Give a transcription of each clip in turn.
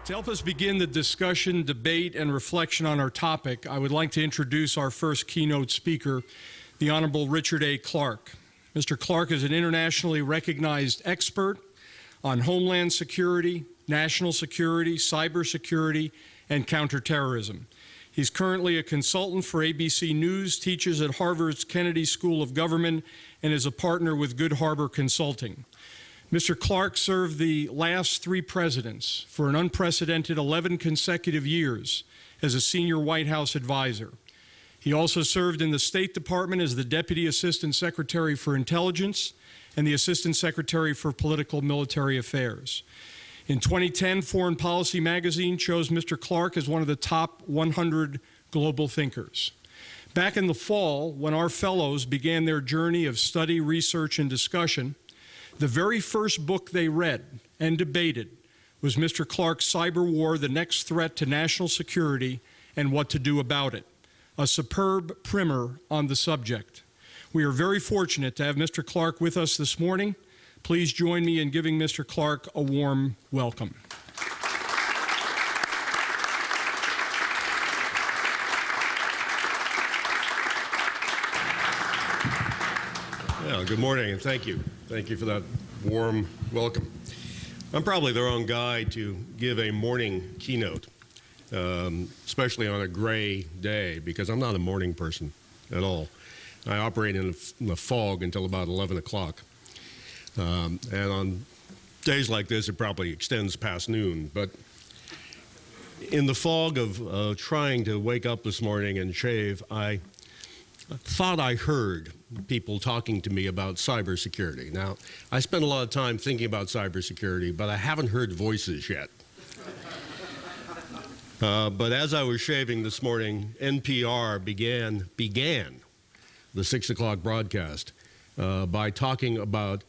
To help us begin the discussion, debate, and reflection on our topic, I would like to introduce our first keynote speaker, the Honorable Richard A. Clarke. Mr. Clarke is an internationally recognized expert on homeland security, national security, cybersecurity, and counterterrorism. He's currently a consultant for ABC News, teaches at Harvard's Kennedy School of Government, and is a partner with Good Harbor Consulting. Mr. Clarke served the last 3 presidents for an unprecedented 11 consecutive years as a senior White House advisor. He also served in the State Department as the Deputy Assistant Secretary for Intelligence and the Assistant Secretary for Political Military Affairs. In 2010, Foreign Policy magazine chose Mr. Clarke as one of the top 100 global thinkers. Back in the fall, when our fellows began their journey of study, research, and discussion, the very first book they read and debated was Mr. Clarke's Cyberwar, The Next Threat to National Security and What to Do About It, a superb primer on the subject. We are very fortunate to have Mr. Clarke with us this morning. Please join me in giving Mr. Clarke a warm welcome. Yeah, good morning, and thank you. Thank you for that warm welcome. I'm probably the wrong guy to give a morning keynote, especially on a gray day, because I'm not a morning person at all. I operate in the fog until about 11 o'clock. And on days like this, it probably extends past noon. But in the fog of trying to wake up this morning and shave, I thought I heard people talking to me about cybersecurity. Now, I spent a lot of time thinking about cybersecurity, but I haven't heard voices yet. But as I was shaving this morning, NPR began the 6 o'clock broadcast by talking about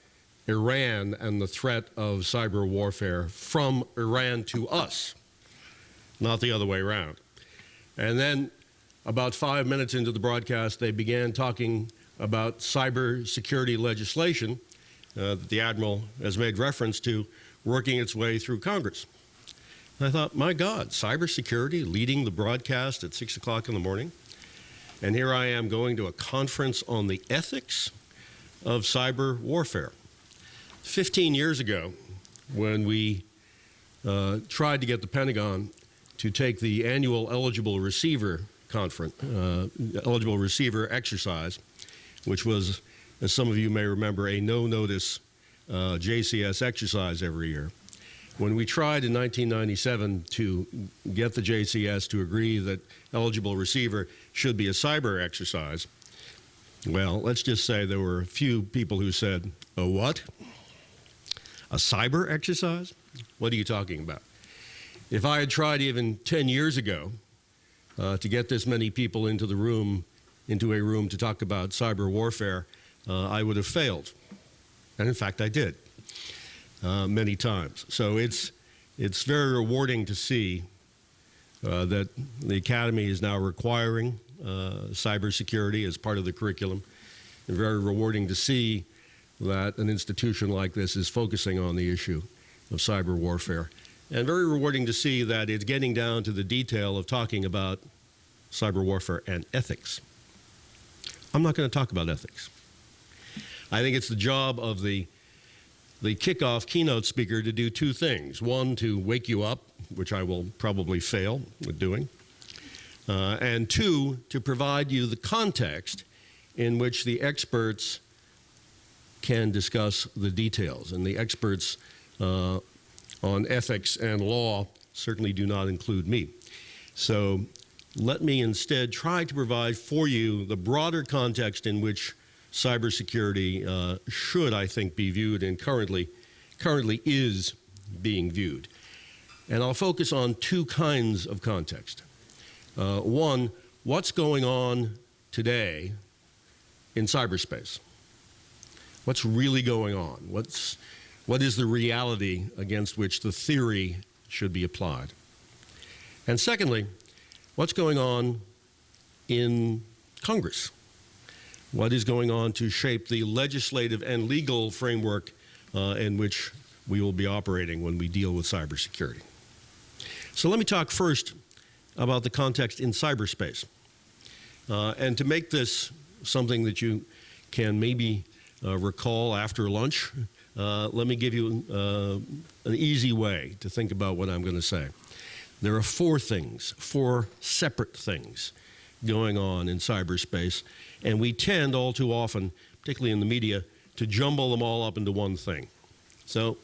Iran and the threat of cyber warfare from Iran to us, not the other way around. And then about 5 minutes into the broadcast, they began talking about cybersecurity legislation that the Admiral has made reference to working its way through Congress. And I thought, my God, cybersecurity leading the broadcast at 6 o'clock in the morning? And here I am going to a conference on the ethics of cyber warfare. 15 years ago, when we tried to get the Pentagon to take the annual eligible receiver exercise, which was, as some of you may remember, a no-notice JCS exercise every year. When we tried in 1997 to get the JCS to agree that eligible receiver should be a cyber exercise, well, let's just say there were a few people who said, "A what? A cyber exercise? What are you talking about?" If I had tried even 10 years ago to get this many people into a room to talk about cyber warfare, I would have failed. And in fact, I did many times. So it's very rewarding to see that the Academy is now requiring cybersecurity as part of the curriculum, and very rewarding to see that an institution like this is focusing on the issue of cyber warfare. And very rewarding to see that it's getting down to the detail of talking about cyber warfare and ethics. I'm not going to talk about ethics. I think it's the job of the kickoff keynote speaker to do 2 things. One, to wake you up, which I will probably fail with doing. And 2, to provide you the context in which the experts can discuss the details. And the experts on ethics and law certainly do not include me. So let me instead try to provide for you the broader context in which cybersecurity should, I think, be viewed and currently is being viewed. And I'll focus on 2 kinds of context. One, what's going on today in cyberspace? What's really going on? What is the reality against which the theory should be applied? And secondly, what's going on in Congress? What is going on to shape the legislative and legal framework in which we will be operating when we deal with cybersecurity? So let me talk first about the context in cyberspace. And to make this something that you can maybe recall after lunch, let me give you an easy way to think about what I'm going to say. There are four separate things going on in cyberspace, and we tend all too often, particularly in the media, to jumble them all up into one thing. So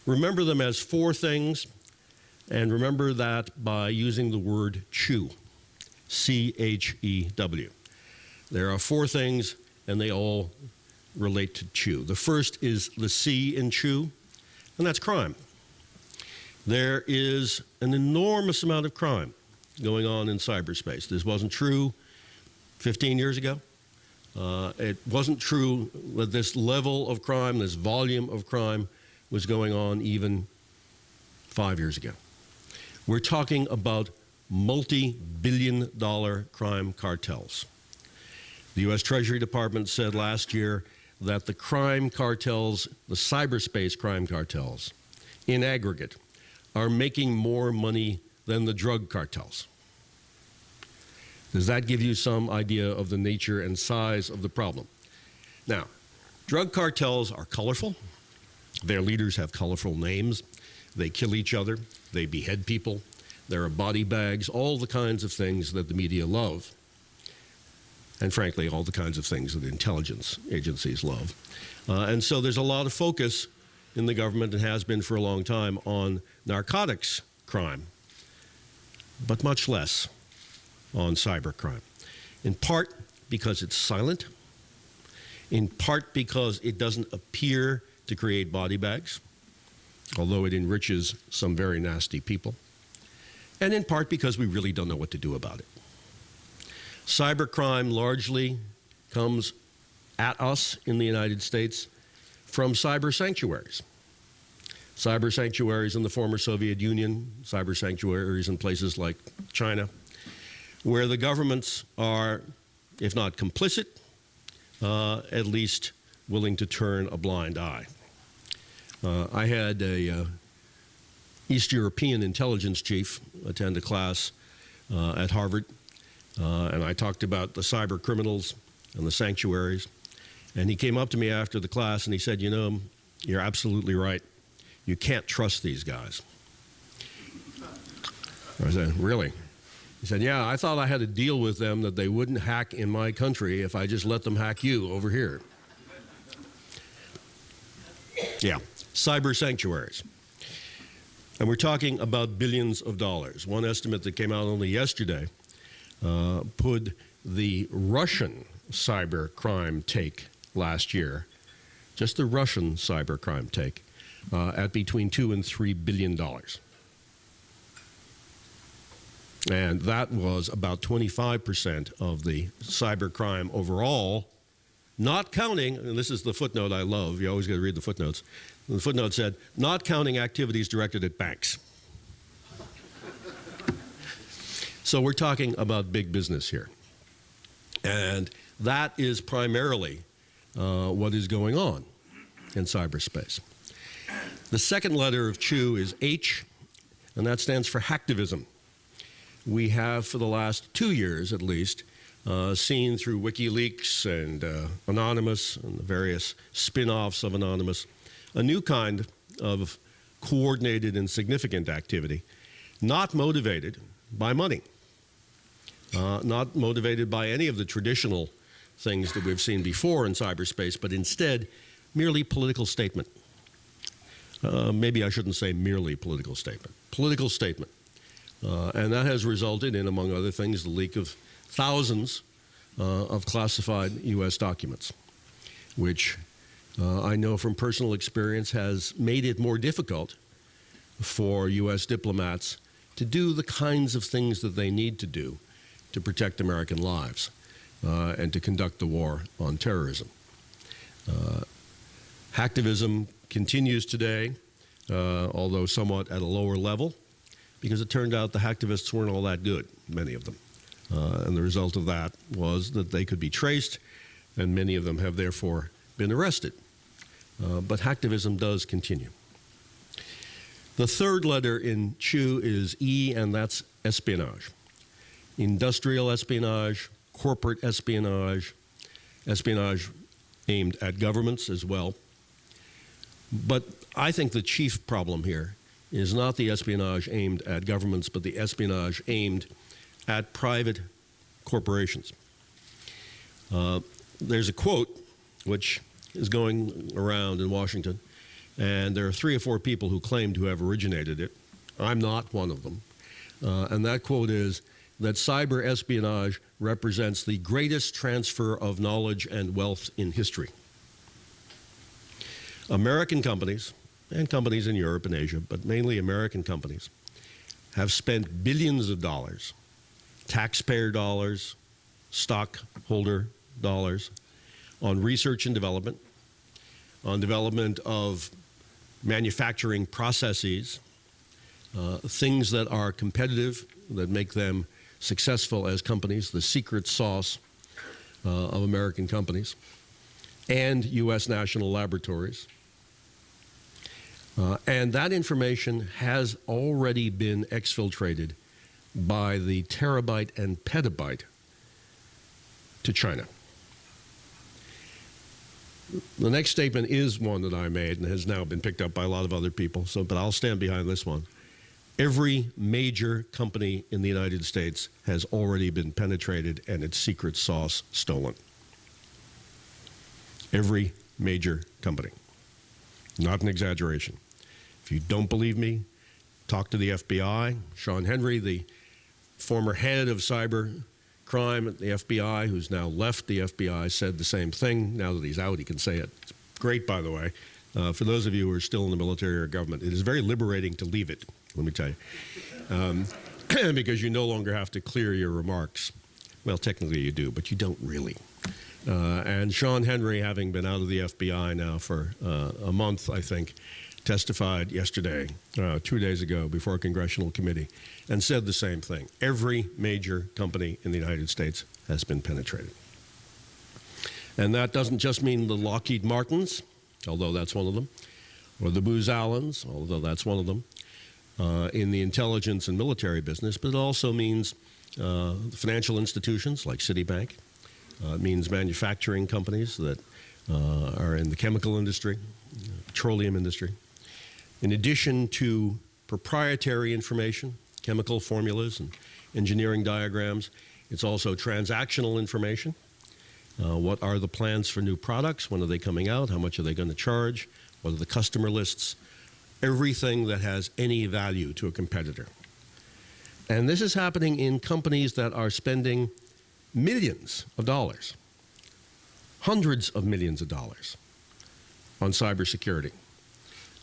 remember them as four things, and remember that by using the word chew, C-H-E-W. There are four things, and they all relate to chew. The first is the C in chew, and that's crime. There is an enormous amount of crime going on in cyberspace. This wasn't true 15 years ago. It wasn't true that this level of crime, this volume of crime, was going on even 5 years ago. We're talking about multi-billion-dollar crime cartels. The U.S. Treasury Department said last year that the crime cartels, the cyberspace crime cartels, in aggregate, are making more money than the drug cartels. Does that give you some idea of the nature and size of the problem? Now, drug cartels are colorful. Their leaders have colorful names. They kill each other. They behead people. There are body bags, all the kinds of things that the media love. And frankly, all the kinds of things that intelligence agencies love. And so there's a lot of focus in the government, and has been for a long time, on narcotics crime, but much less on cybercrime. In part because it's silent, in part because it doesn't appear to create body bags, although it enriches some very nasty people, and in part because we really don't know what to do about it. Cybercrime largely comes at us in the United States from cyber sanctuaries. Cyber sanctuaries in the former Soviet Union, cyber sanctuaries in places like China, where the governments are, if not complicit, at least willing to turn a blind eye. I had a East European intelligence chief attend a class at Harvard, and I talked about the cyber criminals and the sanctuaries. And he came up to me after the class and he said, you know, you're absolutely right. You can't trust these guys. I said, really? He said, yeah, I thought I had a deal with them that they wouldn't hack in my country if I just let them hack you over here. Yeah, cyber sanctuaries. And we're talking about billions of dollars. One estimate that came out only yesterday put the Russian cyber crime take last year, just the Russian cybercrime take, at between $2 and $3 billion. And that was about 25% of the cybercrime overall, not counting, and this is the footnote I love, you always got to read the footnotes. The footnote said, not counting activities directed at banks. So we're talking about big business here. And that is primarily what is going on in cyberspace. The second letter of chew is H, and that stands for hacktivism. We have, for the last 2 years at least, seen through WikiLeaks and Anonymous and the various spin-offs of Anonymous, a new kind of coordinated and significant activity, not motivated by money, not motivated by any of the traditional things that we've seen before in cyberspace, but instead merely political statement. Maybe I shouldn't say merely political statement. Political statement. And that has resulted in, among other things, the leak of thousands of classified U.S. documents, which I know from personal experience has made it more difficult for U.S. diplomats to do the kinds of things that they need to do to protect American lives and to conduct the war on terrorism. Hacktivism continues today, although somewhat at a lower level, because it turned out the hacktivists weren't all that good, many of them. And the result of that was that they could be traced, and many of them have therefore been arrested. But hacktivism does continue. The third letter in CHU is E, and that's espionage. Industrial espionage, corporate espionage, espionage aimed at governments as well. But I think the chief problem here is not the espionage aimed at governments, but the espionage aimed at private corporations. There's a quote which is going around in Washington, and there are 3 or 4 people who claim to have originated it. I'm not one of them. And that quote is that cyber espionage represents the greatest transfer of knowledge and wealth in history. American companies, and companies in Europe and Asia, but mainly American companies, have spent billions of dollars, taxpayer dollars, stockholder dollars, on research and development, on development of manufacturing processes, things that are competitive, that make them successful as companies, the secret sauce of American companies, and U.S. national laboratories. And that information has already been exfiltrated by the terabyte and petabyte to China. The next statement is one that I made and has now been picked up by a lot of other people, but I'll stand behind this one. Every major company in the United States has already been penetrated and its secret sauce stolen. Every major company. Not an exaggeration. If you don't believe me, talk to the FBI. Sean Henry, the former head of cyber crime at the FBI, who's now left the FBI, said the same thing. Now that he's out, he can say it. It's great, by the way. For those of you who are still in the military or government, it is very liberating to leave it, let me tell you, because you no longer have to clear your remarks. Well, technically you do, but you don't really. And Sean Henry, having been out of the FBI now for a month, I think, testified yesterday, 2 days ago, before a congressional committee, and said the same thing. Every major company in the United States has been penetrated. And that doesn't just mean the Lockheed Martins, although that's one of them, or the Booz Allens, although that's one of them, in the intelligence and military business, but it also means financial institutions like Citibank. It means manufacturing companies that are in the chemical industry, petroleum industry. In addition to proprietary information, chemical formulas and engineering diagrams, it's also transactional information. What are the plans for new products? When are they coming out? How much are they going to charge? What are the customer lists? Everything that has any value to a competitor. And this is happening in companies that are spending millions of dollars, hundreds of millions of dollars on cybersecurity.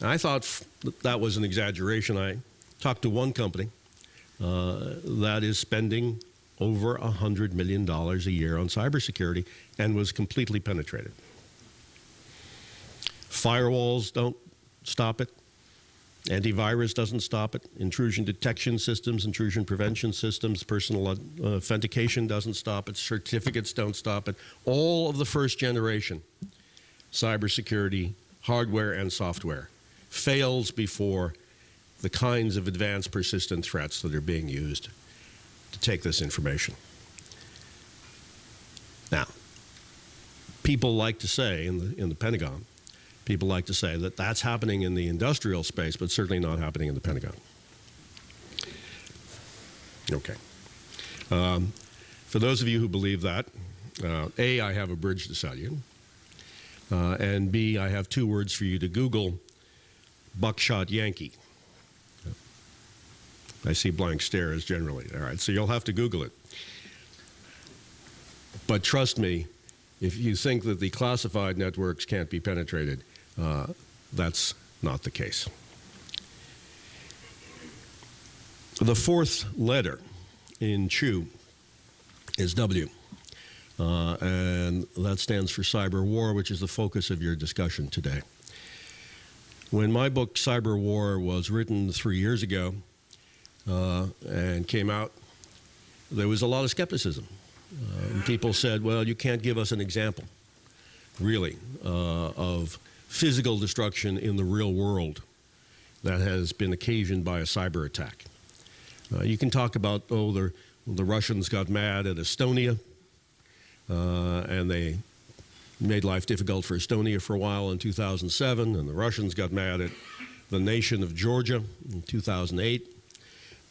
And I thought that was an exaggeration. I talked to one company that is spending over $100 million a year on cybersecurity and was completely penetrated. Firewalls don't stop it. Antivirus doesn't stop it. Intrusion detection systems, intrusion prevention systems, personal authentication doesn't stop it. Certificates don't stop it. All of the first generation cybersecurity hardware and software fails before the kinds of advanced persistent threats that are being used to take this information. Now, people like to say in the Pentagon, people like to say that that's happening in the industrial space, but certainly not happening in the Pentagon. Okay. For those of you who believe that, A, I have a bridge to sell you, and B, I have 2 words for you to Google: buckshot Yankee. I see blank stares generally. All right, so you'll have to Google it. But trust me, if you think that the classified networks can't be penetrated, that's not the case. The 4th letter in CHU is W, and that stands for Cyberwar, which is the focus of your discussion today. When my book Cyberwar was written 3 years ago and came out, there was a lot of skepticism. People said, well, you can't give us an example, really, of physical destruction in the real world that has been occasioned by a cyber attack. You can talk about, oh, the Russians got mad at Estonia, and they made life difficult for Estonia for a while in 2007, and the Russians got mad at the nation of Georgia in 2008.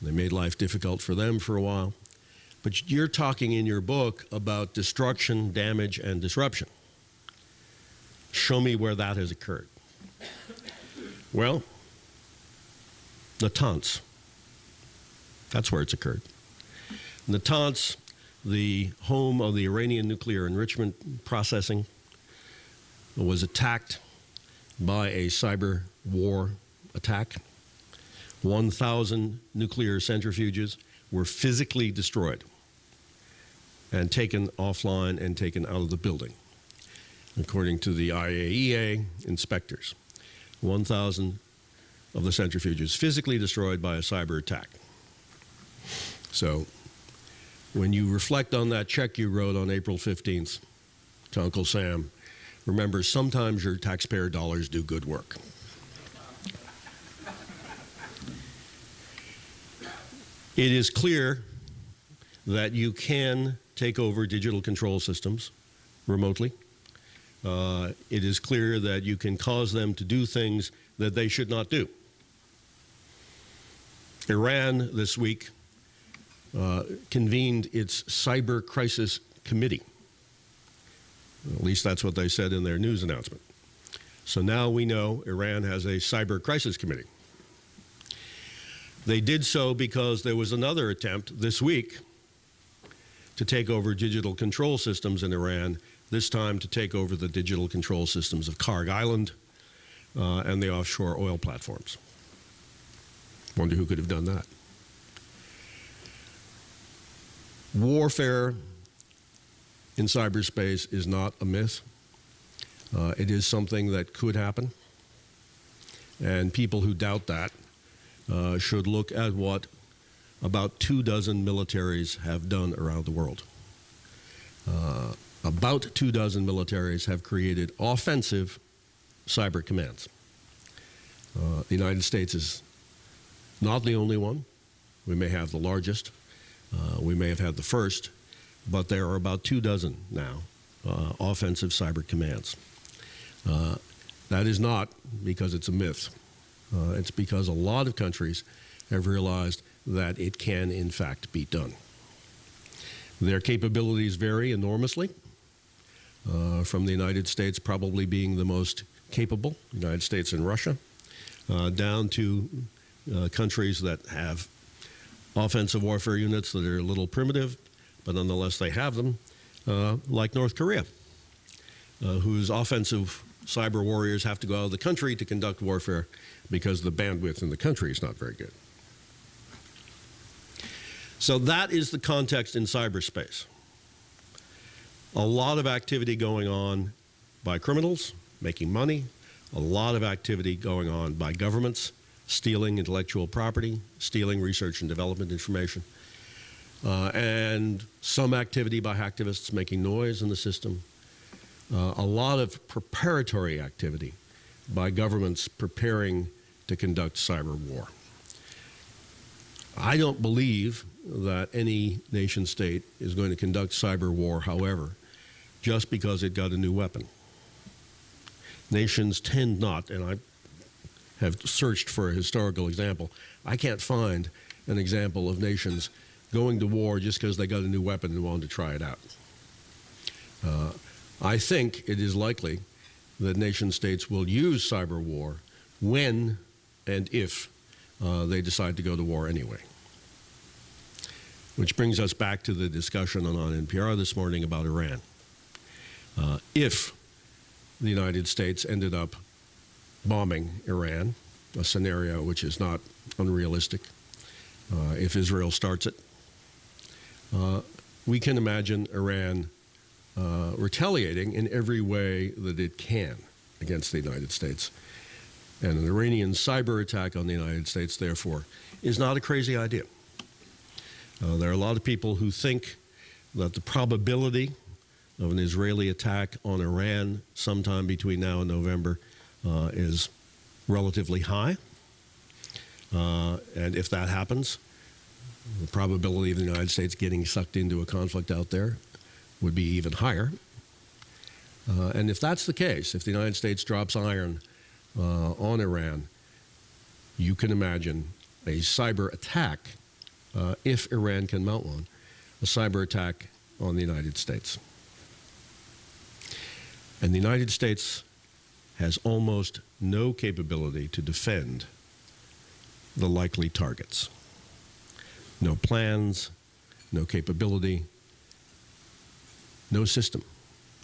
They made life difficult for them for a while. But you're talking in your book about destruction, damage, and disruption. Show me where that has occurred. Well, Natanz. That's where it's occurred. Natanz, the home of the Iranian nuclear enrichment processing, was attacked by a cyber war attack. 1,000 nuclear centrifuges were physically destroyed and taken offline and taken out of the building, according to the IAEA inspectors. 1,000 of the centrifuges physically destroyed by a cyber attack. So when you reflect on that check you wrote on April 15th to Uncle Sam, remember, sometimes your taxpayer dollars do good work. It is clear that you can take over digital control systems remotely. It is clear that you can cause them to do things that they should not do. Iran this week convened its Cyber Crisis Committee. At least that's what they said in their news announcement. So now we know Iran has a Cyber Crisis Committee. They did so because there was another attempt this week to take over digital control systems in Iran, this time to take over the digital control systems of Clarke Island and the offshore oil platforms. Wonder who could have done that. Warfare in cyberspace is not a myth. It is something that could happen. And people who doubt that should look at what about 24 militaries have done around the world. About 24 militaries have created offensive cyber commands. The United States is not the only one. We may have the largest. We may have had the first. But there are about 24 now offensive cyber commands. That is not because it's a myth. It's because a lot of countries have realized that it can, in fact, be done. Their capabilities vary enormously, from the United States probably being the most capable, the United States and Russia, down to countries that have offensive warfare units that are a little primitive, but nonetheless they have them, like North Korea, whose offensive cyber warriors have to go out of the country to conduct warfare because the bandwidth in the country is not very good. So that is the context in cyberspace. A lot of activity going on by criminals making money, a lot of activity going on by governments stealing intellectual property, stealing research and development information, and some activity by hacktivists making noise in the system. A lot of preparatory activity by governments preparing to conduct cyber war. I don't believe that any nation state is going to conduct cyber war, however, just because it got a new weapon. Nations tend not, and I have searched for a historical example, I can't find an example of nations going to war just because they got a new weapon and wanted to try it out. I think it is likely that nation states will use cyber war when and if they decide to go to war anyway. Which brings us back to the discussion on NPR this morning about Iran. If the United States ended up bombing Iran, a scenario which is not unrealistic, if Israel starts it, we can imagine Iran retaliating in every way that it can against the United States. And an Iranian cyber attack on the United States, therefore, is not a crazy idea. There are a lot of people who think that the probability of an Israeli attack on Iran sometime between now and November is relatively high. And if that happens, the probability of the United States getting sucked into a conflict out there would be even higher. And if that's the case, if the United States drops iron on Iran, you can imagine a cyber attack, if Iran can mount one, a cyber attack on the United States. And the United States has almost no capability to defend the likely targets. No plans, no capability, no system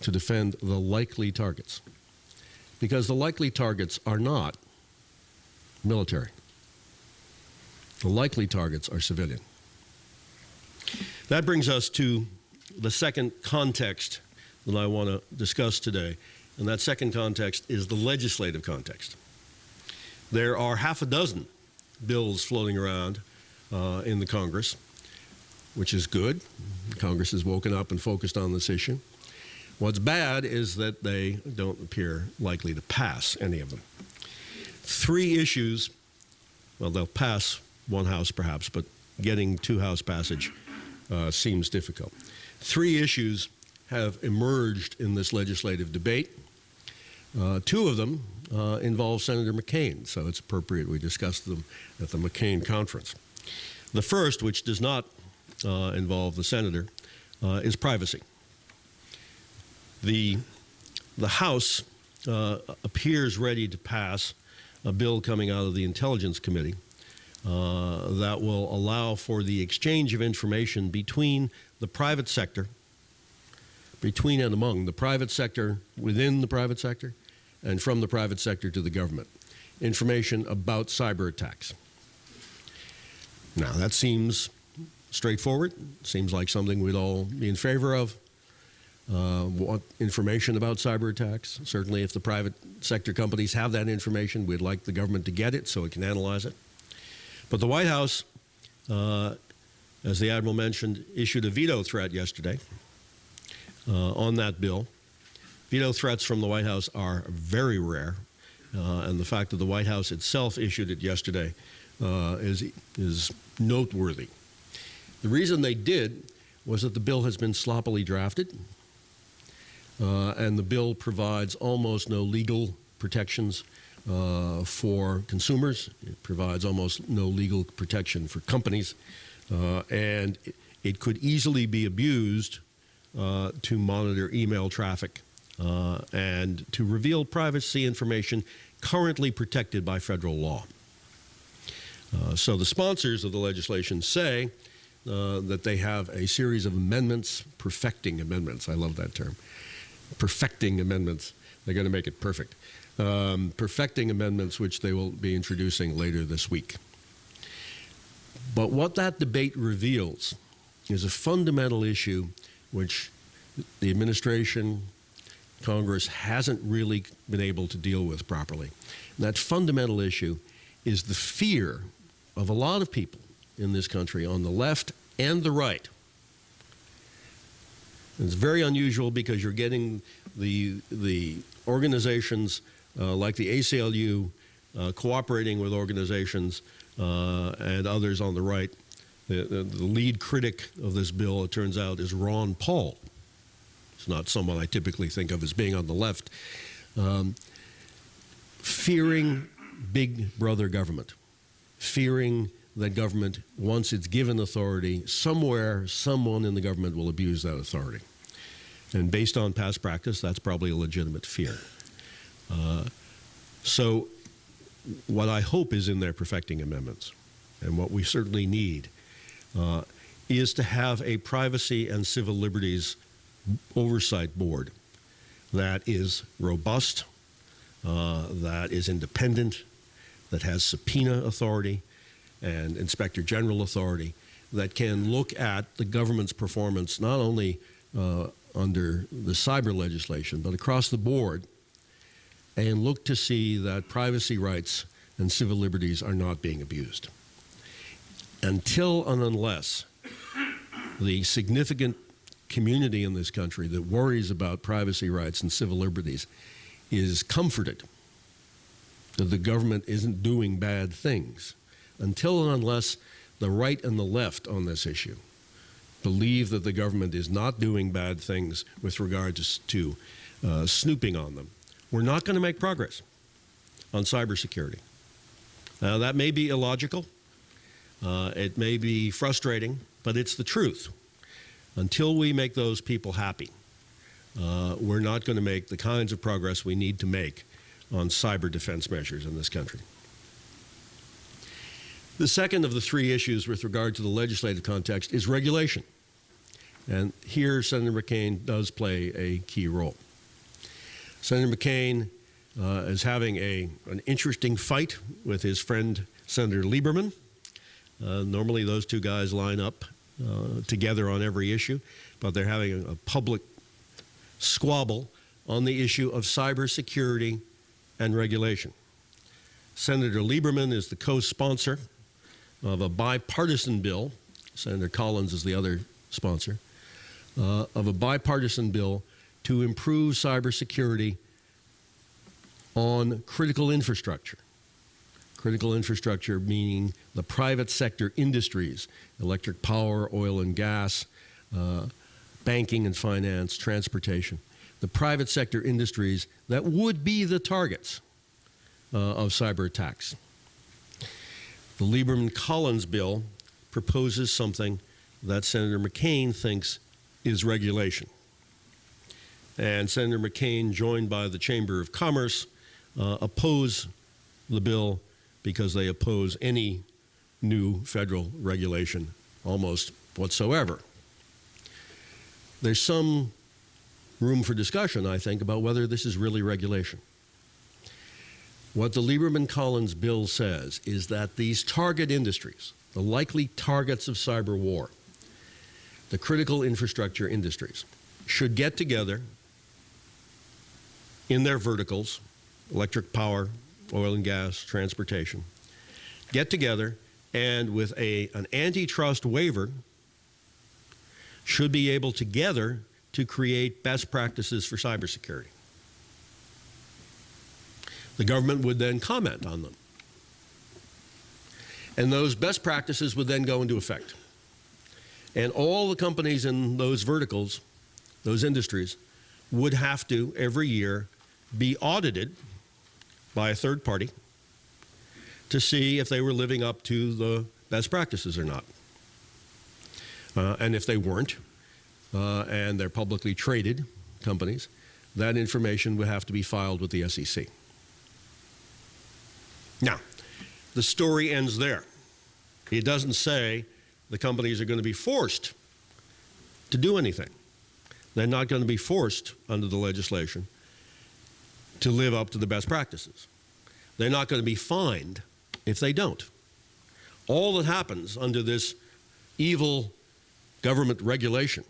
to defend the likely targets. Because the likely targets are not military. The likely targets are civilian. That brings us to the second context that I want to discuss today, and that second context is the legislative context. There are half a dozen bills floating around in the Congress, which is good. Congress has woken up and focused on this issue. What's bad is that they don't appear likely to pass, any of them. Three issues, well, they'll pass one House perhaps, but getting two House passage seems difficult. Three issues have emerged in this legislative debate. Two of them involve Senator McCain, so it's appropriate we discuss them at the McCain conference. The first, which does not involve the senator, is privacy. The House appears ready to pass a bill coming out of the Intelligence Committee that will allow for the exchange of information between the private sector, between and among the private sector, within the private sector, and from the private sector to the government. Information about cyber attacks. Now, that seems straightforward. Seems like something we'd all be in favor of. Want information about cyber attacks. Certainly, if the private sector companies have that information, we'd like the government to get it so it can analyze it. But the White House, as the Admiral mentioned, issued a veto threat yesterday on that bill. Veto threats from the White House are very rare, and the fact that the White House itself issued it yesterday is noteworthy. The reason they did was that the bill has been sloppily drafted, and the bill provides almost no legal protections for consumers. It provides almost no legal protection for companies, and it could easily be abused to monitor email traffic and to reveal privacy information currently protected by federal law. So the sponsors of the legislation say that they have a series of amendments, perfecting amendments. I love that term. Perfecting amendments. They're going to make it perfect. Perfecting amendments, which they will be introducing later this week. But what that debate reveals is a fundamental issue which the administration, Congress hasn't really been able to deal with properly. And that fundamental issue is the fear of a lot of people in this country on the left and the right. And it's very unusual because you're getting the organizations like the ACLU cooperating with organizations and others on the right. The lead critic of this bill, it turns out, is Ron Paul. It's not someone I typically think of as being on the left. Fearing big brother government, fearing that government, once it's given authority, somewhere, someone in the government will abuse that authority. And based on past practice, that's probably a legitimate fear. So what I hope is in their perfecting amendments, and what we certainly need, is to have a privacy and civil liberties oversight board that is robust, that is independent, that has subpoena authority and inspector general authority, that can look at the government's performance not only under the cyber legislation but across the board, and look to see that privacy rights and civil liberties are not being abused. Until and unless the significant community in this country that worries about privacy rights and civil liberties is comforted that the government isn't doing bad things, until and unless the right and the left on this issue believe that the government is not doing bad things with regard to snooping on them, we're not going to make progress on cybersecurity. Now, that may be illogical. It may be frustrating, but it's the truth. Until we make those people happy, we're not going to make the kinds of progress we need to make on cyber defense measures in this country. The second of the three issues with regard to the legislative context is regulation. And here Senator McCain does play a key role. Senator McCain is having an interesting fight with his friend Senator Lieberman. Normally those two guys line up together on every issue, but they're having a public squabble on the issue of cybersecurity and regulation. Senator Lieberman is the co-sponsor of a bipartisan bill. Senator Collins is the other sponsor of a bipartisan bill to improve cybersecurity on critical infrastructure. Critical infrastructure meaning the private sector industries, electric power, oil and gas, banking and finance, transportation. The private sector industries that would be the targets of cyber attacks. The Lieberman-Collins bill proposes something that Senator McCain thinks is regulation. And Senator McCain, joined by the Chamber of Commerce, oppose the bill because they oppose any new federal regulation almost whatsoever. There's some room for discussion, I think, about whether this is really regulation. What the Lieberman-Collins bill says is that these target industries, the likely targets of cyber war, the critical infrastructure industries, should get together in their verticals, electric power, oil and gas, transportation, get together and with an antitrust waiver should be able together to create best practices for cybersecurity. The government would then comment on them. And those best practices would then go into effect. And all the companies in those verticals, those industries, would have to, every year, be audited by a third party to see if they were living up to the best practices or not. And if they weren't, and they're publicly traded companies, that information would have to be filed with the SEC. Now, the story ends there. It doesn't say the companies are going to be forced to do anything. They're not going to be forced under the legislation to live up to the best practices. They're not going to be fined if they don't. All that happens under this evil government regulation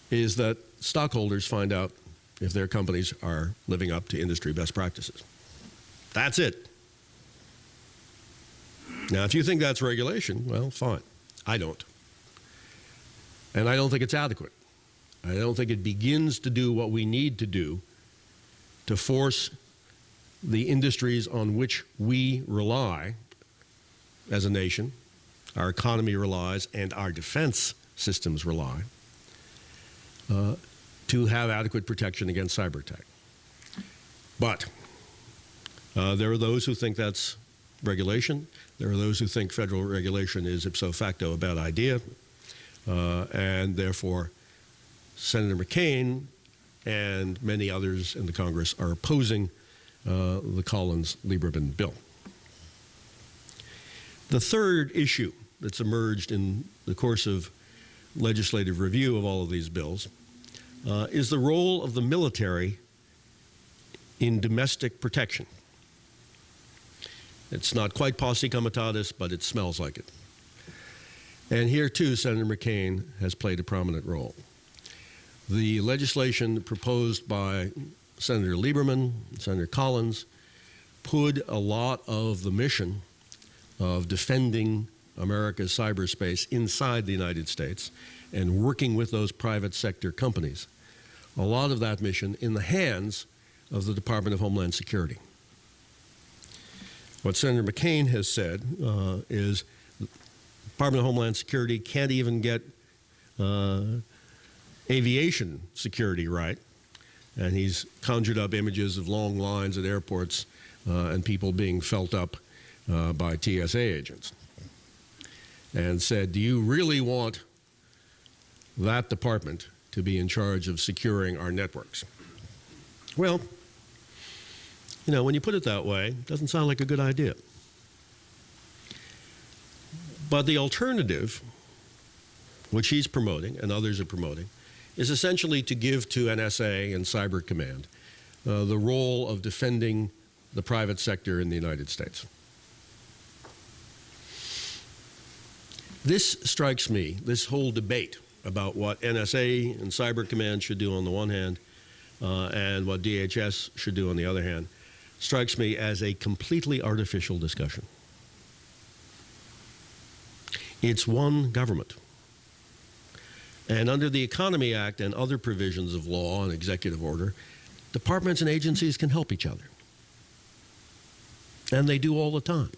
is that stockholders find out if their companies are living up to industry best practices. That's it. Now, if you think that's regulation, well, fine. I don't. And I don't think it's adequate. I don't think it begins to do what we need to do to force the industries on which we rely as a nation, our economy relies, and our defense systems rely, to have adequate protection against cyber attack. But there are those who think that's regulation. There are those who think federal regulation is ipso facto a bad idea, and therefore Senator McCain and many others in the Congress are opposing the Collins-Lieberman bill. The third issue that's emerged in the course of legislative review of all of these bills is the role of the military in domestic protection. It's not quite posse comitatus, but it smells like it. And here, too, Senator McCain has played a prominent role. The legislation proposed by Senator Lieberman, Senator Collins, put a lot of the mission of defending America's cyberspace inside the United States and working with those private sector companies, a lot of that mission in the hands of the Department of Homeland Security. What Senator McCain has said is the Department of Homeland Security can't even get aviation security right. And he's conjured up images of long lines at airports and people being felt up by TSA agents. And said, do you really want that department to be in charge of securing our networks? Well, you know, when you put it that way, it doesn't sound like a good idea. But the alternative, which he's promoting and others are promoting, is essentially to give to NSA and Cyber Command the role of defending the private sector in the United States. This strikes me, this whole debate about what NSA and Cyber Command should do on the one hand and what DHS should do on the other hand, strikes me as a completely artificial discussion. It's one government. And under the Economy Act and other provisions of law and executive order, departments and agencies can help each other. And they do all the time.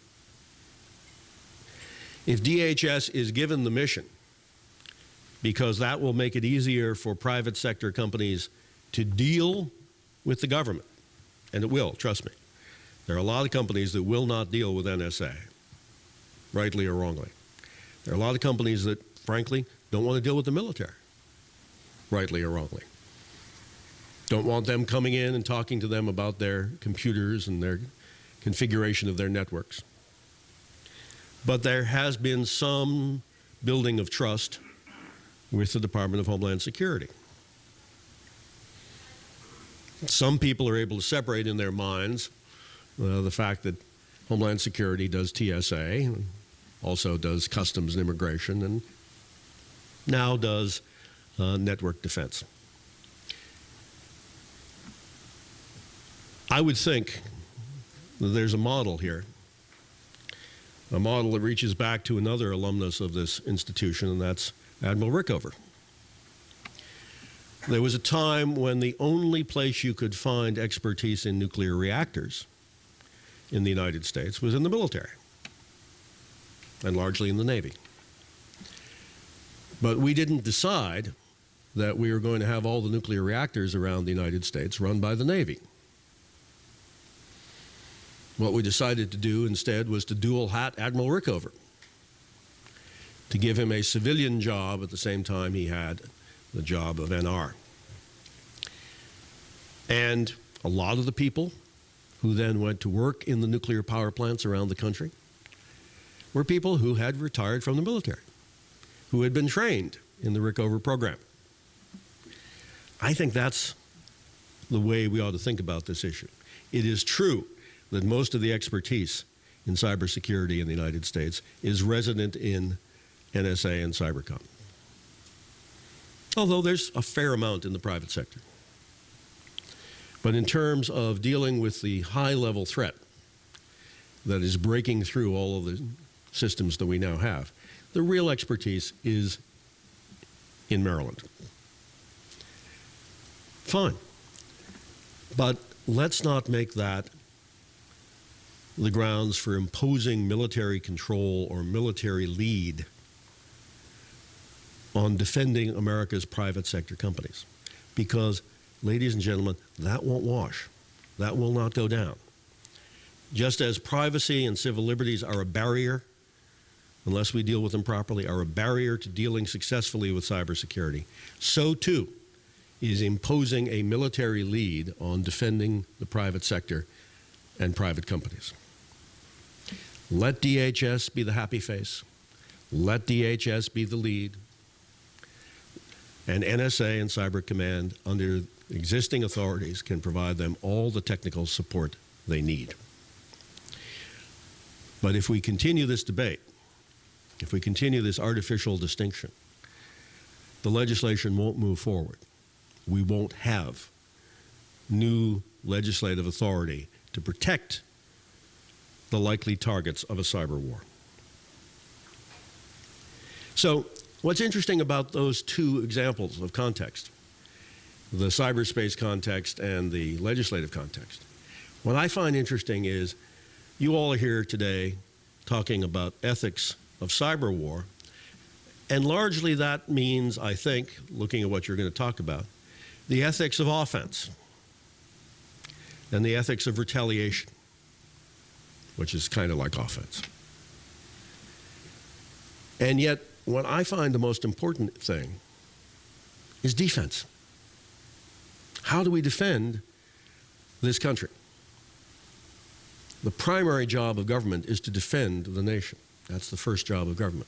If DHS is given the mission, because that will make it easier for private sector companies to deal with the government, and it will, trust me. There are a lot of companies that will not deal with NSA, rightly or wrongly. There are a lot of companies that, frankly, don't want to deal with the military, rightly or wrongly. Don't want them coming in and talking to them about their computers and their configuration of their networks. But there has been some building of trust with the Department of Homeland Security. Some people are able to separate in their minds the fact that Homeland Security does TSA, also does Customs and Immigration, and now does network defense. I would think that there's a model here, a model that reaches back to another alumnus of this institution, and that's Admiral Rickover. There was a time when the only place you could find expertise in nuclear reactors in the United States was in the military, and largely in the Navy. But we didn't decide that we were going to have all the nuclear reactors around the United States run by the Navy. What we decided to do instead was to dual hat Admiral Rickover, to give him a civilian job at the same time he had the job of NR. And a lot of the people who then went to work in the nuclear power plants around the country were people who had retired from the military, who had been trained in the Rickover program. I think that's the way we ought to think about this issue. It is true that most of the expertise in cybersecurity in the United States is resident in NSA and Cybercom, although there's a fair amount in the private sector. But in terms of dealing with the high-level threat that is breaking through all of the systems that we now have, the real expertise is in Maryland. Fine. But let's not make that the grounds for imposing military control or military lead on defending America's private sector companies. Because, ladies and gentlemen, that won't wash. That will not go down. Just as privacy and civil liberties are a barrier, unless we deal with them properly, are a barrier to dealing successfully with cybersecurity, so too is imposing a military lead on defending the private sector and private companies. Let DHS be the happy face. Let DHS be the lead. And NSA and Cyber Command, under existing authorities, can provide them all the technical support they need. But if we continue this debate, if we continue this artificial distinction, the legislation won't move forward. We won't have new legislative authority to protect the likely targets of a cyber war. So what's interesting about those two examples of context, the cyberspace context and the legislative context, what I find interesting is You all are here today talking about ethics of cyber war, and largely that means, I think, looking at what you're going to talk about, the ethics of offense and the ethics of retaliation, which is kind of like offense. And yet, what I find the most important thing is defense. How do we defend this country? The primary job of government is to defend the nation. That's the first job of government.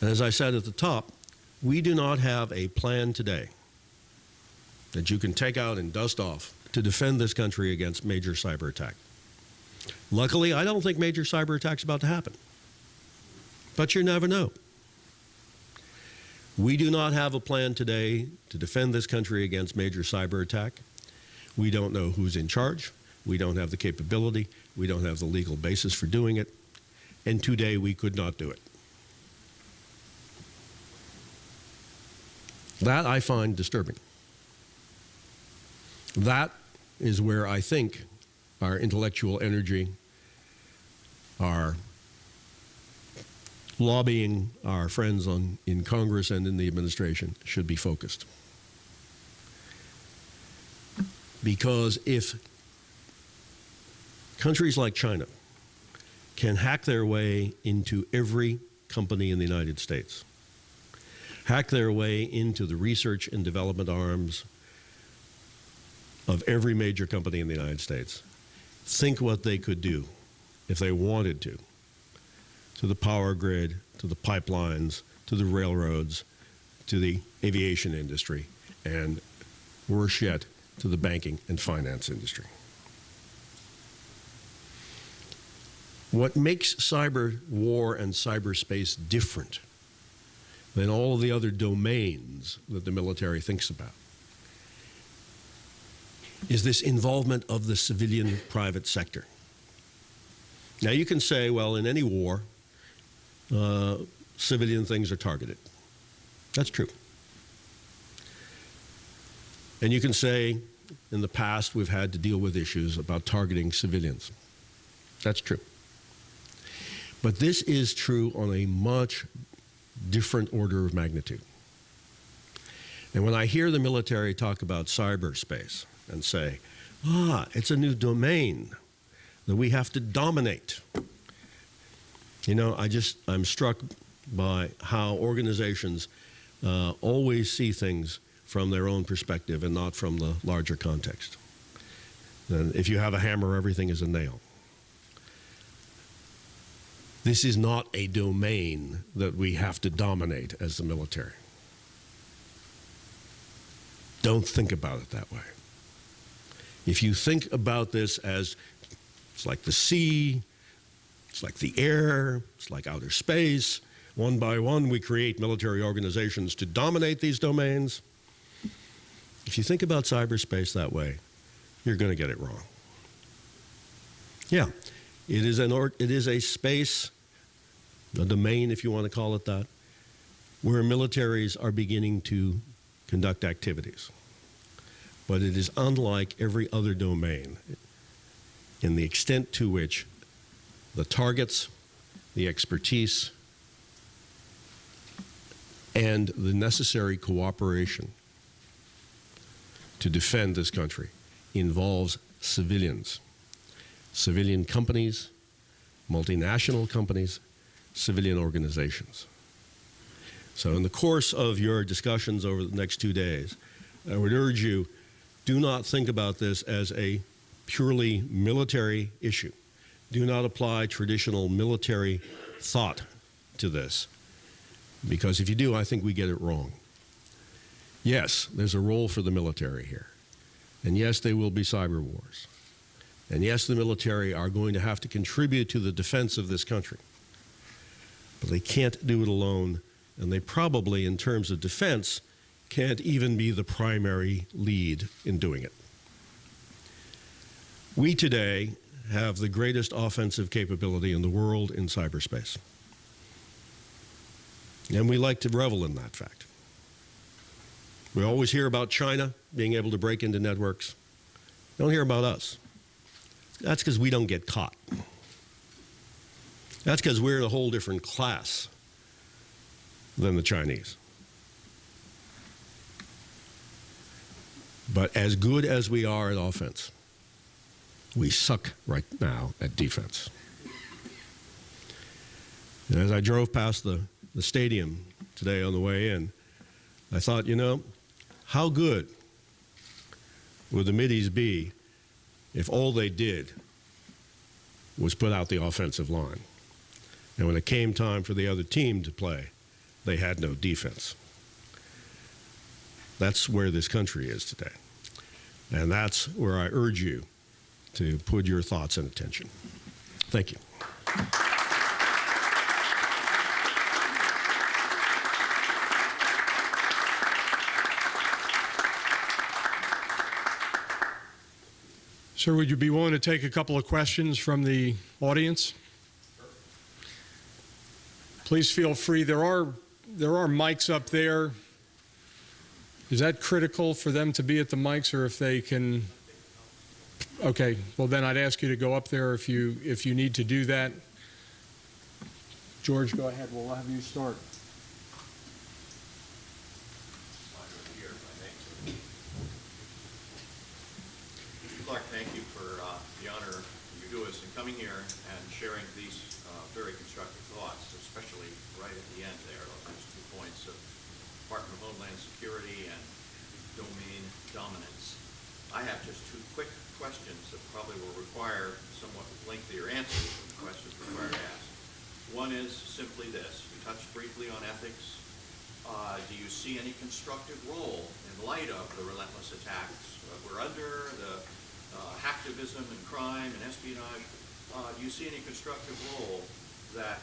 And as I said at the top, we do not have a plan today that you can take out and dust off to defend this country against major cyber attack. Luckily, I don't think major cyber attack's about to happen. But you never know. We do not have a plan today to defend this country against major cyber attack. We don't know who's in charge. We don't have the capability. We don't have the legal basis for doing it. And today we could not do it. That I find disturbing. That is where I think our intellectual energy, our lobbying our friends in Congress and in the administration should be focused. Because if countries like China can hack their way into every company in the United States, hack their way into the research and development arms of every major company in the United States, think what they could do if they wanted to the power grid, to the pipelines, to the railroads, to the aviation industry, and worse yet, to the banking and finance industry. What makes cyber war and cyberspace different than all of the other domains that the military thinks about is this involvement of the civilian private sector. Now you can say, well, in any war, civilian things are targeted. That's true. And you can say, in the past, we've had to deal with issues about targeting civilians. That's true. But this is true on a much different order of magnitude. And when I hear the military talk about cyberspace and say, it's a new domain that we have to dominate. You know, I'm struck by how organizations always see things from their own perspective and not from the larger context. And if you have a hammer, everything is a nail. This is not a domain that we have to dominate as the military. Don't think about it that way. If you think about this as it's like the sea, it's like the air, it's like outer space, one by one we create military organizations to dominate these domains. If you think about cyberspace that way, you're going to get it wrong. Yeah, it is a space, a domain if you want to call it that, where militaries are beginning to conduct activities. But it is unlike every other domain in the extent to which the targets, the expertise, and the necessary cooperation to defend this country involves civilians, civilian companies, multinational companies, civilian organizations. So in the course of your discussions over the next 2 days, I would urge you, do not think about this as a purely military issue. Do not apply traditional military thought to this, because if you do, I think we get it wrong. Yes, there's a role for the military here. And yes, there will be cyber wars. And yes, the military are going to have to contribute to the defense of this country. But they can't do it alone, and they probably, in terms of defense, can't even be the primary lead in doing it. We today have the greatest offensive capability in the world in cyberspace. And we like to revel in that fact. We always hear about China being able to break into networks. Don't hear about us. That's because we don't get caught. That's because we're in a whole different class than the Chinese. But as good as we are at offense, we suck right now at defense. And as I drove past the stadium today on the way in, I thought, you know, how good would the Middies be if all they did was put out the offensive line? And when it came time for the other team to play, they had no defense. That's where this country is today. And that's where I urge you to put your thoughts and attention. Thank you. Sir, would you be willing to take a couple of questions from the audience? Please feel free. There are mics up there. Is that critical for them to be at the mics, or if they can? Okay. Well, then I'd ask you to go up there if you need to do that. George, go ahead. We'll have you start. Clarke, thank you for the honor you do us in coming here and sharing these very constructive thoughts, especially right at the end there, those 2 points of Department of Homeland Security and domain dominance. I have just 2 quick questions that probably will require somewhat lengthier answers than the questions required to ask. One is simply this. We touched briefly on ethics. Do you see any constructive role in light of the relentless attacks we're under, the hacktivism and crime and espionage? Do you see any constructive role that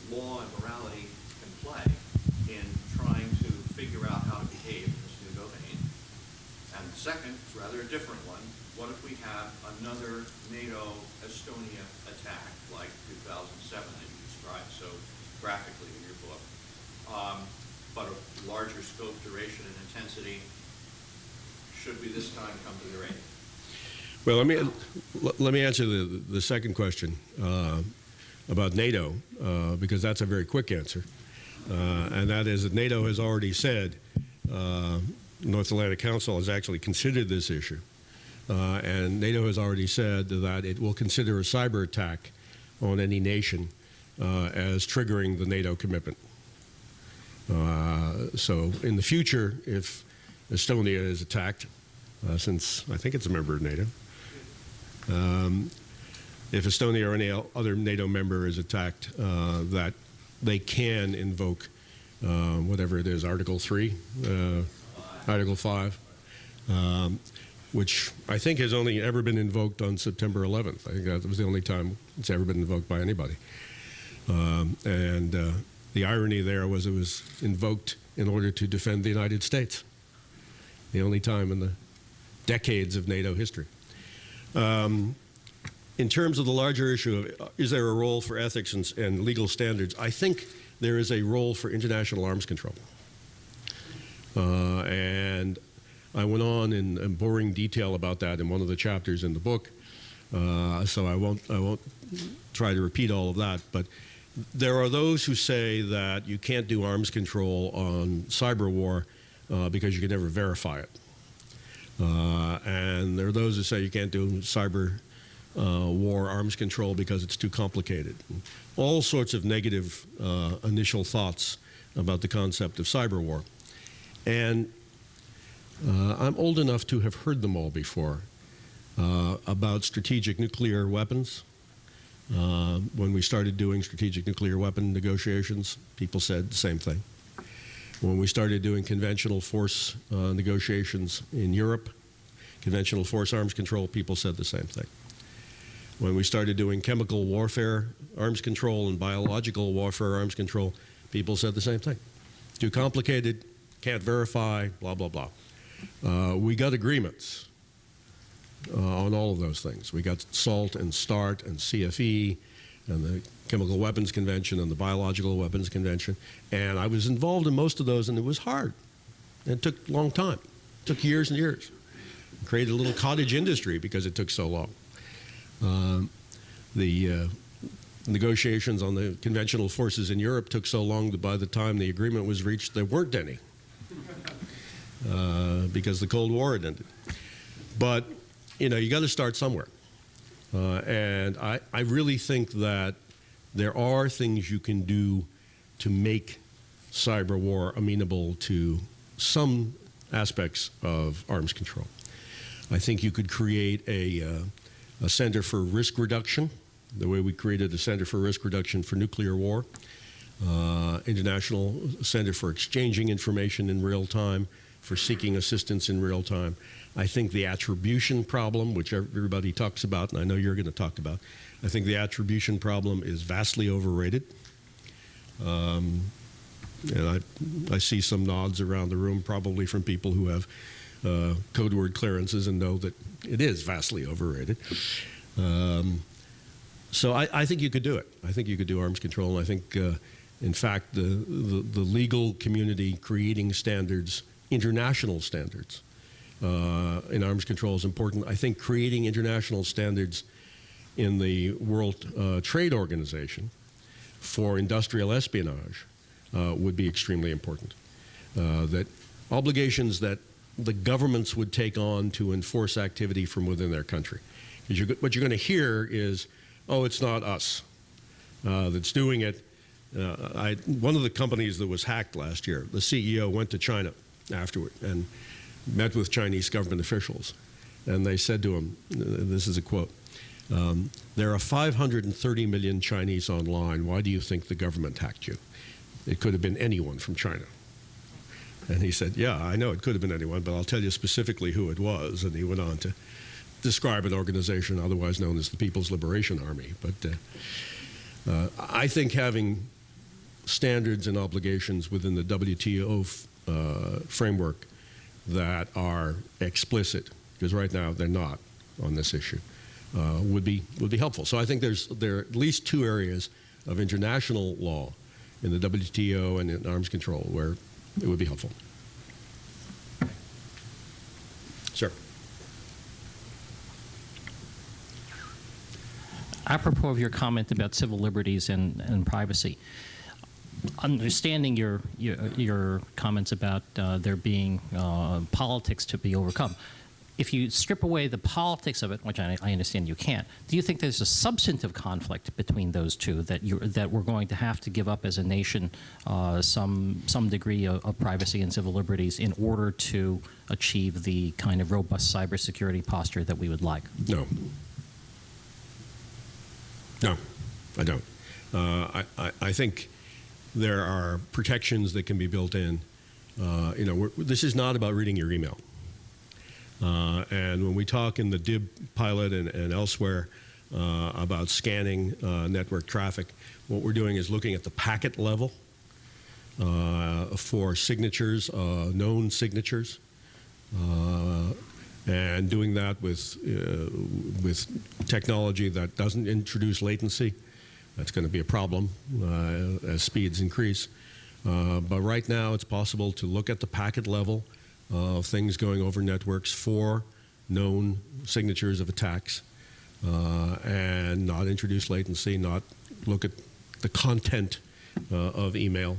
law and morality can play in trying to figure out how to behave in this new domain? And the second is rather a different one. What if we have another NATO Estonia attack like 2007 that you described so graphically in your book, but a larger scope, duration, and intensity? Should we this time come to their aid? Well, let me answer the second question about NATO, because that's a very quick answer, and that is that NATO has already said, North Atlantic Council has actually considered this issue, and NATO has already said that it will consider a cyber attack on any nation as triggering the NATO commitment. So in the future, if Estonia is attacked, since I think it's a member of NATO, if Estonia or any other NATO member is attacked, that they can invoke whatever it is, Article 3, Article 5, which I think has only ever been invoked on September 11th. I think that was the only time it's ever been invoked by anybody. The irony there was it was invoked in order to defend the United States, the only time in the decades of NATO history. In terms of the larger issue of is there a role for ethics and legal standards, I think there is a role for international arms control. And I went on in boring detail about that in one of the chapters in the book, so I won't try to repeat all of that. But there are those who say that you can't do arms control on cyber war because you can never verify it. And there are those who say you can't do cyber war arms control because it's too complicated. All sorts of negative initial thoughts about the concept of cyber war. And I'm old enough to have heard them all before about strategic nuclear weapons. When we started doing strategic nuclear weapon negotiations, people said the same thing. When we started doing conventional force negotiations in Europe, conventional force arms control, people said the same thing. When we started doing chemical warfare arms control and biological warfare arms control, people said the same thing. Too complicated, can't verify, blah, blah, blah. We got agreements on all of those things. We got SALT and START and CFE and the Chemical Weapons Convention and the Biological Weapons Convention. And I was involved in most of those, and it was hard. It took a long time. It took years and years. Created a little cottage industry because it took so long. The negotiations on the conventional forces in Europe took so long that by the time the agreement was reached, there weren't any because the Cold War had ended. But, you know, you got to start somewhere. And I really think that there are things you can do to make cyber war amenable to some aspects of arms control. I think you could create a Center for Risk Reduction, the way we created a Center for Risk Reduction for nuclear war, International Center for Exchanging Information in Real Time, for seeking assistance in real time. I think the attribution problem, which everybody talks about, and I know you're going to talk about, I think the attribution problem is vastly overrated. And I see some nods around the room, probably from people who have code word clearances and know that it is vastly overrated. So I think you could do it. I think you could do arms control. And I think, in fact, the legal community creating standards, international standards, in arms control is important. I think creating international standards in the World Trade Organization for industrial espionage would be extremely important. That obligations that the governments would take on to enforce activity from within their country. Because what you're going to hear is, oh, it's not us that's doing it. One of the companies that was hacked last year, the CEO went to China afterward and met with Chinese government officials. And they said to him, this is a quote, there are 530 million Chinese online. Why do you think the government hacked you? It could have been anyone from China. And he said, yeah, I know it could have been anyone, but I'll tell you specifically who it was. And he went on to describe an organization otherwise known as the People's Liberation Army. But I think having standards and obligations within the WTO framework that are explicit, because right now they're not on this issue, would be helpful. So I think there are at least two areas of international law in the WTO and in arms control where it would be helpful. Sir. Apropos of your comment about civil liberties and privacy, understanding your comments about there being politics to be overcome, if you strip away the politics of it, which I understand you can't, do you think there's a substantive conflict between those two that we're going to have to give up as a nation some degree of privacy and civil liberties in order to achieve the kind of robust cybersecurity posture that we would like? No. No, I don't. I think there are protections that can be built in. This is not about reading your email. And when we talk in the DIB pilot and elsewhere about scanning network traffic, what we're doing is looking at the packet level for signatures, known signatures, and doing that with technology that doesn't introduce latency. That's going to be a problem as speeds increase. But right now it's possible to look at the packet level of things going over networks for known signatures of attacks and not introduce latency, not look at the content of email.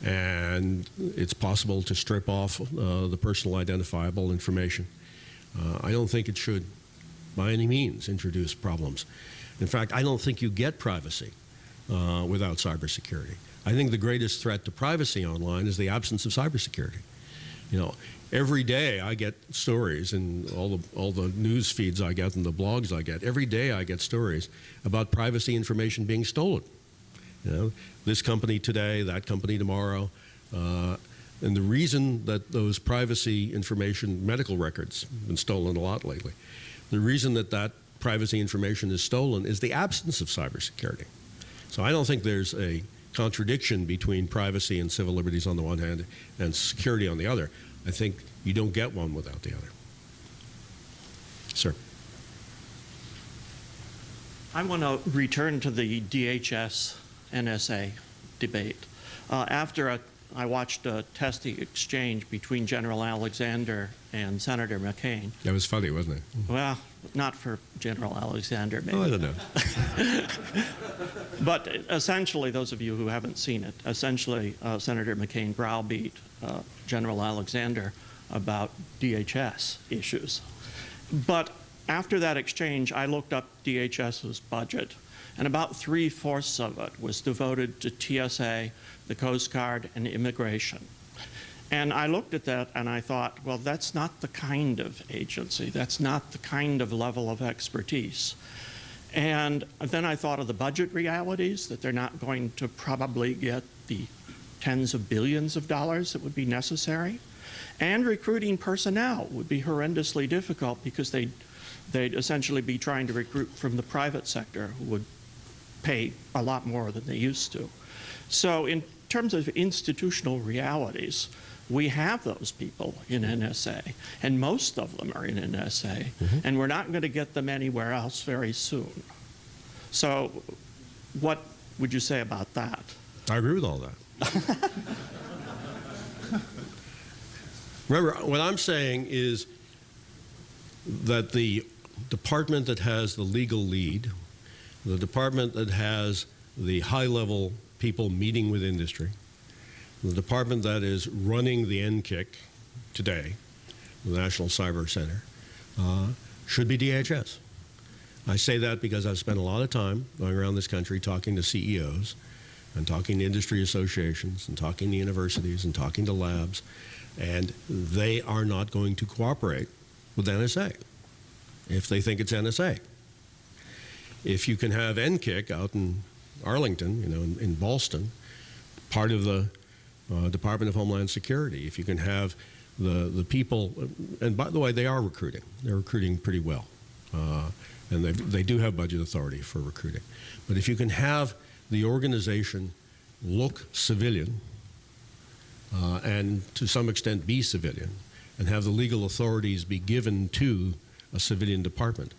And it's possible to strip off the personal identifiable information. I don't think it should, by any means, introduce problems. In fact, I don't think you get privacy without cybersecurity. I think the greatest threat to privacy online is the absence of cybersecurity. You know, every day I get stories, and all the news feeds I get and the blogs I get, every day I get stories about privacy information being stolen. You know, this company today, that company tomorrow. And the reason that those privacy information, medical records, have been stolen a lot lately, the reason that privacy information is stolen is the absence of cybersecurity. So I don't think there's a contradiction between privacy and civil liberties on the one hand and security on the other. I think you don't get one without the other. Sir. I want to return to the DHS NSA debate. After I watched a testy exchange between General Alexander and Senator McCain. That was funny, wasn't it? Well, not for General Alexander, maybe. Oh, I don't know. But essentially, those of you who haven't seen it, essentially Senator McCain browbeat General Alexander about DHS issues. But after that exchange, I looked up DHS's budget, and about 3/4 of it was devoted to TSA, the Coast Guard, and immigration. And I looked at that and I thought, well, that's not the kind of agency, that's not the kind of level of expertise. And then I thought of the budget realities, that they're not going to probably get the tens of billions of dollars that would be necessary. And recruiting personnel would be horrendously difficult because they'd essentially be trying to recruit from the private sector, who would pay a lot more than they used to. So in terms of institutional realities, we have those people in NSA, and most of them are in NSA, and we're not going to get them anywhere else very soon. So what would you say about that? I agree with all that. Remember, what I'm saying is that the department that has the legal lead, the department that has the high-level people meeting with industry, the department that is running the NCIC today, the National Cyber Center, should be DHS. I say that because I've spent a lot of time going around this country talking to CEOs and talking to industry associations and talking to universities and talking to labs, and they are not going to cooperate with NSA if they think it's NSA. If you can have NCIC out in Arlington, in Ballston, part of the Department of Homeland Security, if you can have the people, and by the way, they are recruiting. They're recruiting pretty well. And they do have budget authority for recruiting. But if you can have the organization look civilian and to some extent be civilian, and have the legal authorities be given to a civilian department,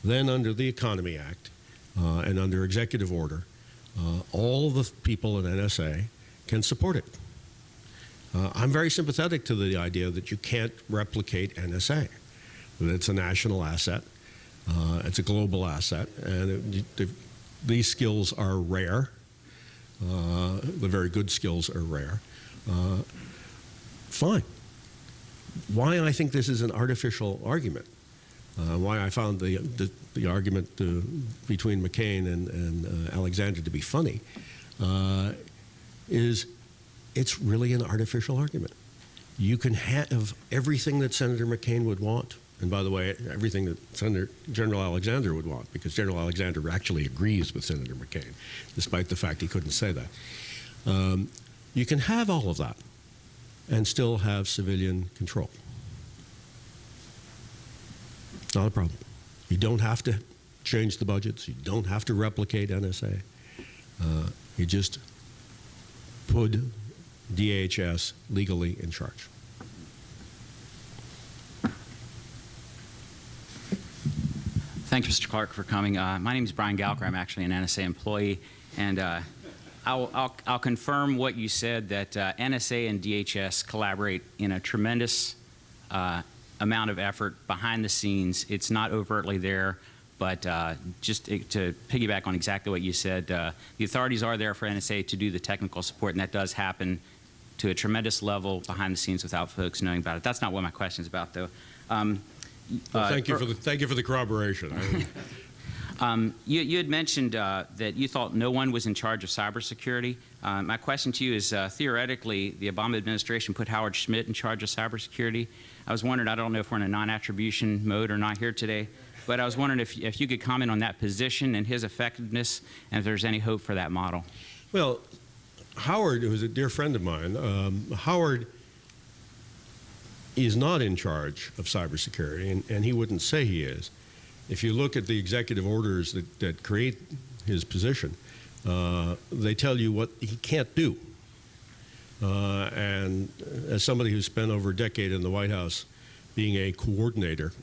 then under the Economy Act and under executive order, all the people in NSA can support it. I'm very sympathetic to the idea that you can't replicate NSA, that it's a national asset, it's a global asset, and these skills are rare. The very good skills are rare. Fine. Why I think this is an artificial argument, why I found the argument between McCain and Alexander to be funny, is it's really an artificial argument. You can have everything that Senator McCain would want, and by the way, everything that General Alexander would want, because General Alexander actually agrees with Senator McCain, despite the fact he couldn't say that. You can have all of that and still have civilian control. Not a problem. You don't have to change the budgets. You don't have to replicate NSA. You just put DHS legally in charge. Thanks, Mr. Clarke, for coming. My name is Brian Galker. I'm actually an NSA employee, and I'll confirm what you said, that NSA and DHS collaborate in a tremendous amount of effort behind the scenes. It's not overtly there, but just to piggyback on exactly what you said, the authorities are there for NSA to do the technical support, and that does happen to a tremendous level behind the scenes without folks knowing about it. That's not what my question is about, though. Well, thank you for the corroboration. You had mentioned that you thought no one was in charge of cybersecurity. My question to you is, theoretically, the Obama administration put Howard Schmidt in charge of cybersecurity. I was wondering, I don't know if we're in a non-attribution mode or not here today, but I was wondering if you could comment on that position and his effectiveness, and if there's any hope for that model. Well, Howard, who was a dear friend of mine, Howard is not in charge of cybersecurity, and he wouldn't say he is. If you look at the executive orders that create his position, they tell you what he can't do. And as somebody who's spent over a decade in the White House being a coordinator,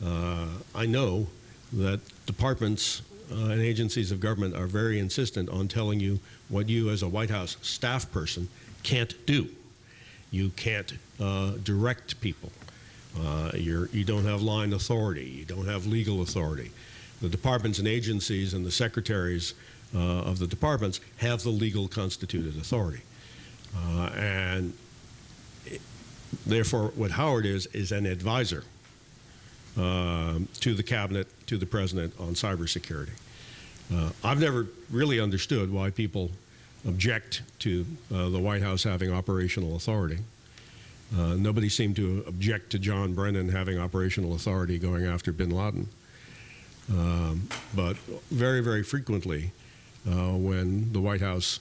I know that departments and agencies of government are very insistent on telling you what you as a White House staff person can't do. You can't direct people. You don't have line authority. You don't have legal authority. The departments and agencies and the secretaries of the departments have the legal constituted authority. And therefore, what Howard is an advisor to the cabinet, to the president on cybersecurity. I've never really understood why people object to the White House having operational authority. Nobody seemed to object to John Brennan having operational authority going after bin Laden. But very, very frequently, when the White House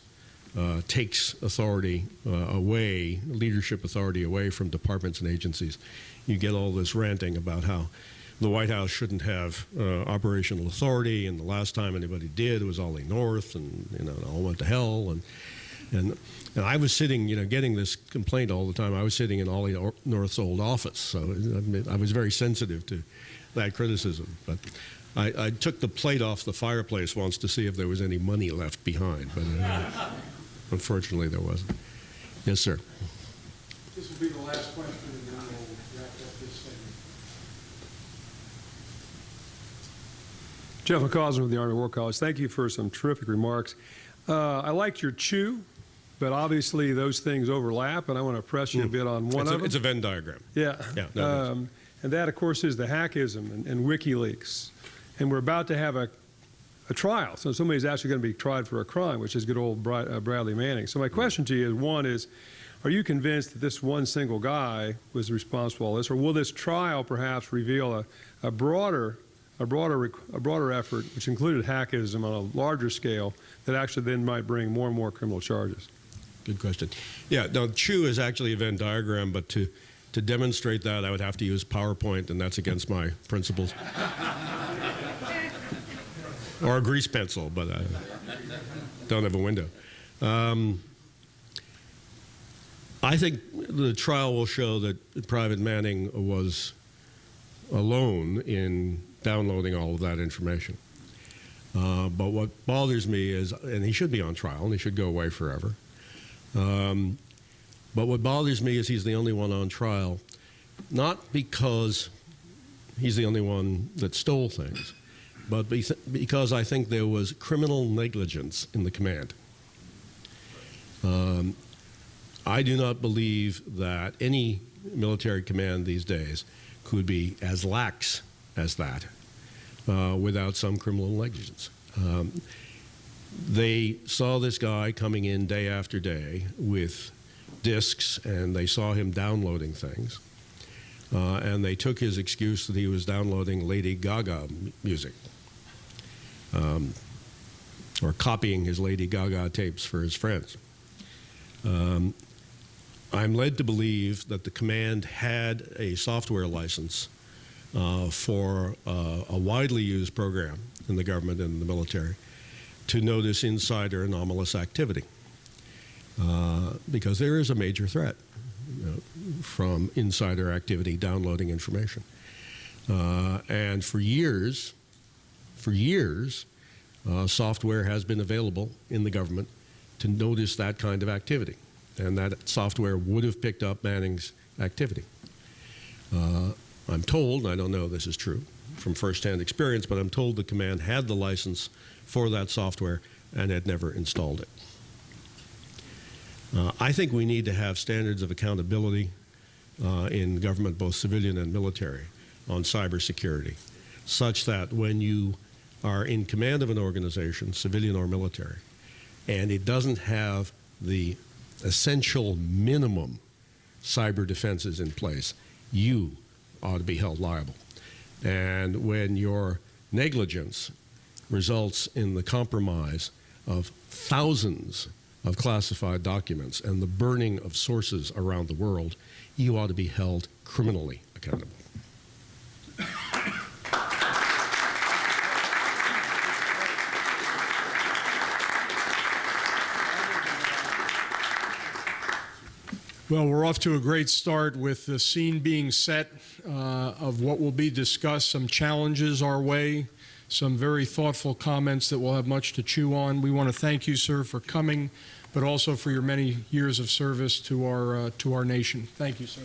takes authority away, leadership authority away from departments and agencies, you get all this ranting about how the White House shouldn't have operational authority, and the last time anybody did was Ollie North, and it all went to hell. And I was sitting, getting this complaint all the time. I was sitting in Ollie North's old office, so I was very sensitive to that criticism. But I took the plate off the fireplace once to see if there was any money left behind, but unfortunately there wasn't. Yes, sir. This will be the last question, and then we'll wrap up this segment. Jeff McCausland with the Army War College. Thank you for some terrific remarks. I liked your chew, but obviously those things overlap, and I want to press you a bit on one of them. It's a Venn diagram. Yeah. No, and that, of course, is the hackism and WikiLeaks. And we're about to have a trial. So somebody's actually going to be tried for a crime, which is good old Bradley Manning. So my question to you is, one is, are you convinced that this one single guy was responsible for all this, or will this trial perhaps reveal a broader effort, which included hackism on a larger scale, that actually then might bring more and more criminal charges? Good question. Yeah, no, Chew is actually a Venn diagram, but to demonstrate that, I would have to use PowerPoint, and that's against my principles. Or a grease pencil, but I don't have a window. I think the trial will show that Private Manning was alone in downloading all of that information. But what bothers me is, and he should be on trial, and he should go away forever. But what bothers me is he's the only one on trial, not because he's the only one that stole things, but because I think there was criminal negligence in the command. I do not believe that any military command these days could be as lax as that without some criminal negligence. They saw this guy coming in day after day with disks, and they saw him downloading things. And they took his excuse that he was downloading Lady Gaga music, or copying his Lady Gaga tapes for his friends. I'm led to believe that the command had a software license for a widely used program in the government and the military to notice insider anomalous activity, because there is a major threat from insider activity downloading information. And for years, software has been available in the government to notice that kind of activity, and that software would have picked up Manning's activity. I'm told, and I don't know if this is true from firsthand experience, but I'm told the command had the license for that software and had never installed it. I think we need to have standards of accountability in government, both civilian and military, on cybersecurity, such that when you are in command of an organization, civilian or military, and it doesn't have the essential minimum cyber defenses in place, you ought to be held liable. And when your negligence results in the compromise of thousands of classified documents and the burning of sources around the world, you ought to be held criminally accountable. Well, we're off to a great start with the scene being set of what will be discussed, some challenges our way, some very thoughtful comments that we'll have much to chew on. We want to thank you, sir, for coming, but also for your many years of service to our nation. Thank you, sir.